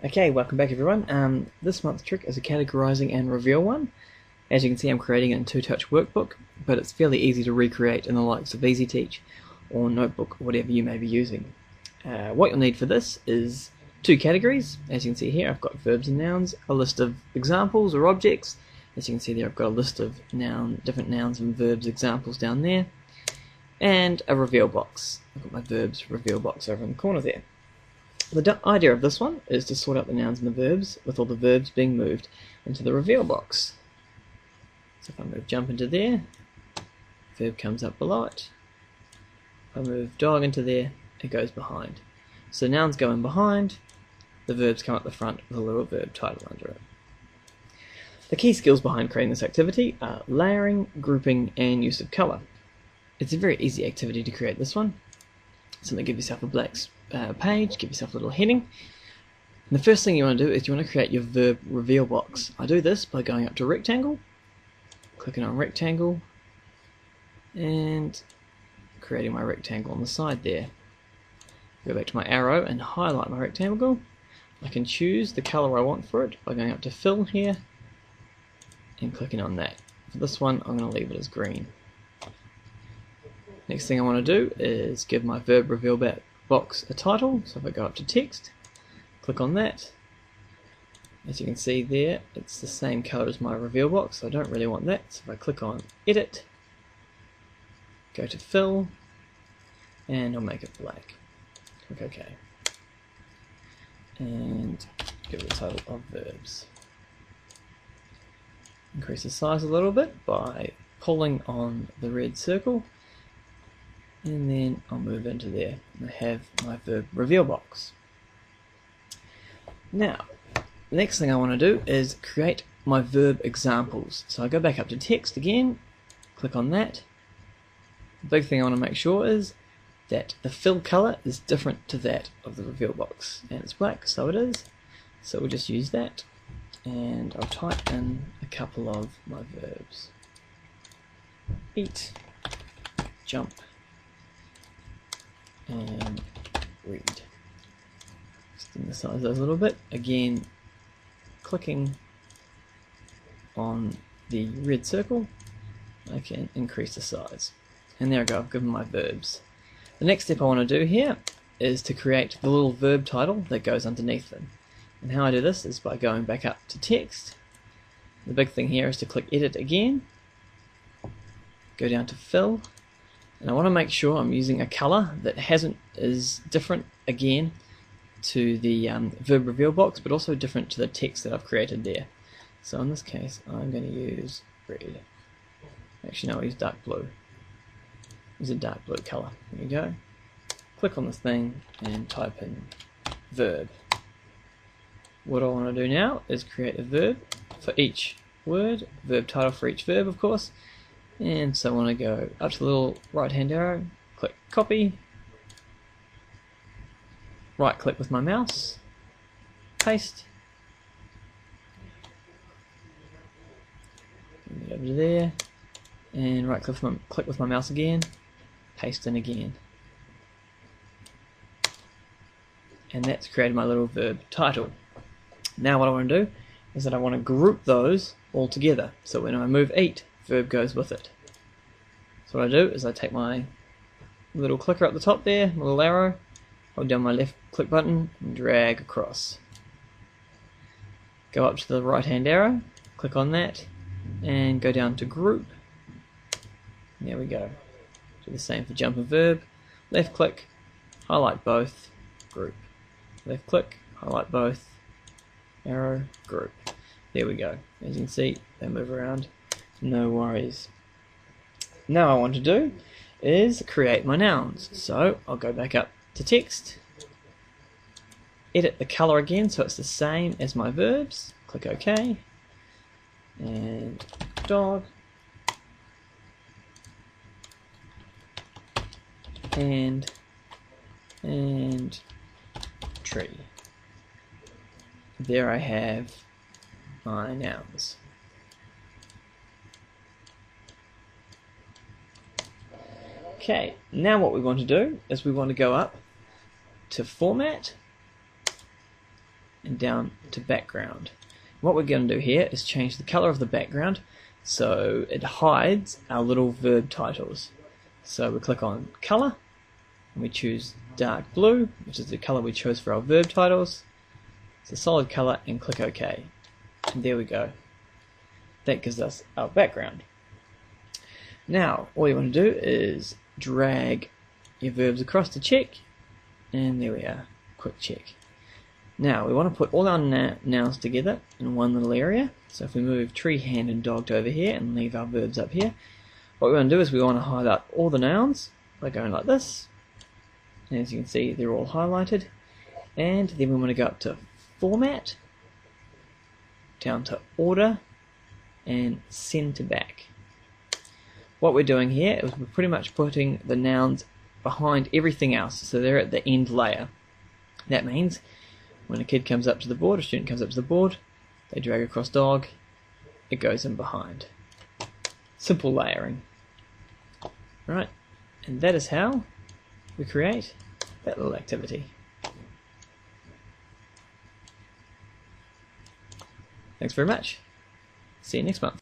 Okay, welcome back everyone. This month's trick is a categorizing and reveal one. As you can see, I'm creating it in 2Touch Workbook, but it's fairly easy to recreate in the likes of EasyTeach or Notebook or whatever you may be using. What you'll need for this is two categories. As you can see here, I've got verbs and nouns, a list of examples or objects. As you can see there, I've got a list of different nouns and verbs examples down there, and a reveal box. I've got my verbs reveal box over in the corner there. The idea of this one is to sort out the nouns and the verbs with all the verbs being moved into the reveal box. So if I move jump into there, verb comes up below it. If I move dog into there, it goes behind. So nouns go in behind, the verbs come up the front with a little verb title under it. The key skills behind creating this activity are layering, grouping, and use of colour. It's a very easy activity to create this one. Simply give yourself a blank page, give yourself a little heading. And the first thing you want to do is you want to create your verb reveal box. I do this by going up to rectangle, clicking on rectangle, and creating my rectangle on the side there. Go back to my arrow and highlight my rectangle. I can choose the colour I want for it by going up to fill here and clicking on that. For this one, I'm going to leave it as green. Next thing I want to do is give my verb reveal box a title. So if I go up to text, click on that. As you can see there, it's the same colour as my reveal box, so I don't really want that. So if I click on edit, go to fill, and I'll make it black. Click OK. And give it a title of verbs. Increase the size a little bit by pulling on the red circle, and then I'll move into there and I have my verb reveal box. Now, the next thing I want to do is create my verb examples. So I go back up to text again, click on that. The big thing I want to make sure is that the fill colour is different to that of the reveal box, and it's black, so it is. So we'll just use that, and I'll type in a couple of my verbs. Eat, jump, and read. Extend the size of those a little bit. Again, clicking on the red circle, I can increase the size. And there I go, I've given my verbs. The next step I want to do here is to create the little verb title that goes underneath them. And how I do this is by going back up to text. The big thing here is to click edit again, go down to fill, and I want to make sure I'm using a colour that is different again to the verb reveal box, but also different to the text that I've created there. So in this case, I'm going to use red. Actually, no, I'll use dark blue. Use a dark blue colour. There we go. Click on this thing and type in verb. What I want to do now is create a verb for each word, verb title for each verb, of course. And so I want to go up to the little right hand arrow, click copy, right click with my mouse, paste, over to there, and right click with my mouse again, paste in again. And that's created my little verb title. Now what I want to do is that I want to group those all together. So when I move eat, verb goes with it. So what I do is I take my little clicker up the top there, my little arrow, hold down my left click button and drag across. Go up to the right hand arrow, click on that, and go down to group. And there we go. Do the same for jump and verb. Left click, highlight both, group. Left click, highlight both, arrow, group. There we go. As you can see, they move around. No worries. Now what I want to do is create my nouns. So I'll go back up to text, edit the colour again so it's the same as my verbs, click OK, and dog, and tree. There I have my nouns. Okay, now what we want to do is we want to go up to Format and down to background. What we're going to do here is change the color of the background so it hides our little verb titles. So we click on color and we choose dark blue, which is the color we chose for our verb titles. It's a solid color, and click OK. And there we go. That gives us our background. Now all you want to do is drag your verbs across to check, and there we are, quick check. Now we want to put all our nouns together in one little area. So if we move tree, hand and dogged over here and leave our verbs up here, what we want to do is we want to highlight all the nouns by going like this. And as you can see, they're all highlighted. And then we want to go up to Format, down to Order, and Send to Back. What we're doing here is we're pretty much putting the nouns behind everything else, so they're at the end layer. That means when a kid comes up to the board, a student comes up to the board, they drag across dog, it goes in behind. Simple layering. Right, and that is how we create that little activity. Thanks very much. See you next month.